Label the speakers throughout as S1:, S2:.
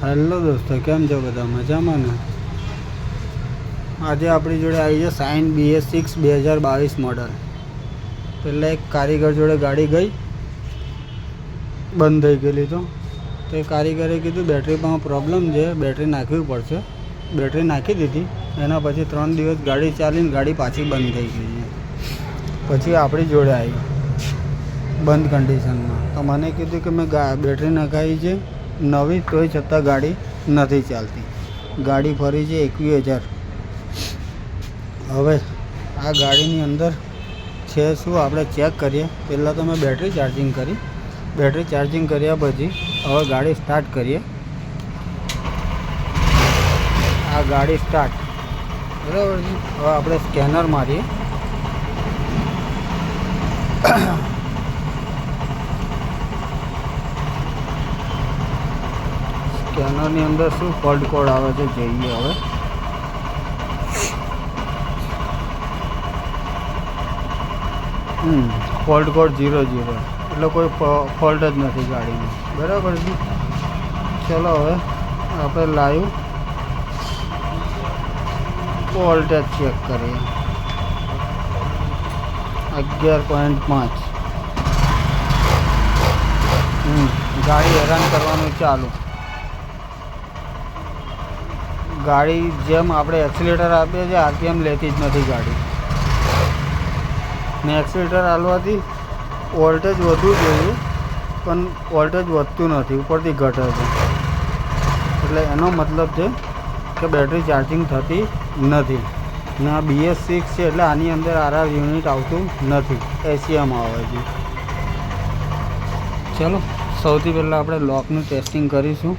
S1: Hello દોસ્તો, કેમ છો બધા? મજામાં ને? આજે આપણી જોડે આવી છે સાઇન BS6 2022 મોડલ. પહેલાં એક કારીગર જોડે ગાડી ગઈ, બંધ થઈ ગયેલી. તો એ કારીગરે કીધું બેટરીમાં પ્રોબ્લેમ છે, બેટરી નાખવી પડશે. બેટરી નાખી દીધી. એના પછી 3 દિવસ ગાડી ચાલીને ગાડી પાછી બંધ થઈ ગઈ છે. પછી આપણી જોડે આવી બંધ કન્ડિશનમાં. તો મને કીધું કે મેં બેટરી નખાવી છે નવી, તોય છતાં ગાડી નથી ચાલતી. ગાડી ફરી છે 21,000. હવે આ ગાડીની અંદર છે શું આપણે ચેક કરીએ. પહેલાં તો મેં બેટરી ચાર્જિંગ કરી. બેટરી ચાર્જિંગ કર્યા પછી હવે ગાડી સ્ટાર્ટ કરીએ. આ ગાડી સ્ટાર્ટ બરાબર છે. હવે આપણે સ્કેનર મારીએ. સ્કેનરની અંદર શું ફોલ્ટ કોડ આવે છે જોઈએ. હવે ફોલ્ટ કોડ 00, એટલે કોઈ ફોલ્ટ જ નથી ગાડીમાં. બરાબર છે. ચલો હવે આપણે લાઈવ વોલ્ટેજ ચેક કરીએ. 11.5. ગાડી હેરાન કરવાનું ચાલુ. ગાડી જેમ આપણે એક્સિલેટર આપીએ છીએ RPM લેતી જ નથી ગાડી. ને એક્સિલેટર હાલવાથી વોલ્ટેજ વધવું જોઈએ, પણ વોલ્ટેજ વધતું નથી, ઉપરથી ઘટે છે. એટલે એનો મતલબ છે કે બેટરી ચાર્જિંગ થતી નથી. ને આ BS6 છે એટલે આની અંદર RR યુનિટ આવતું નથી, ACM આવે છે. ચલો સૌથી પહેલાં આપણે લોકનું ટેસ્ટિંગ કરીશું,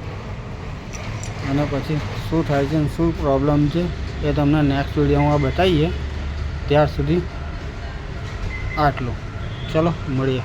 S1: અને પછી શું થાય છે અને શું પ્રોબ્લેમ છે એ તમને નેક્સ્ટ વિડીયોમાં બતાવીએ. ત્યાર સુધી આટલું. ચલો મળીએ.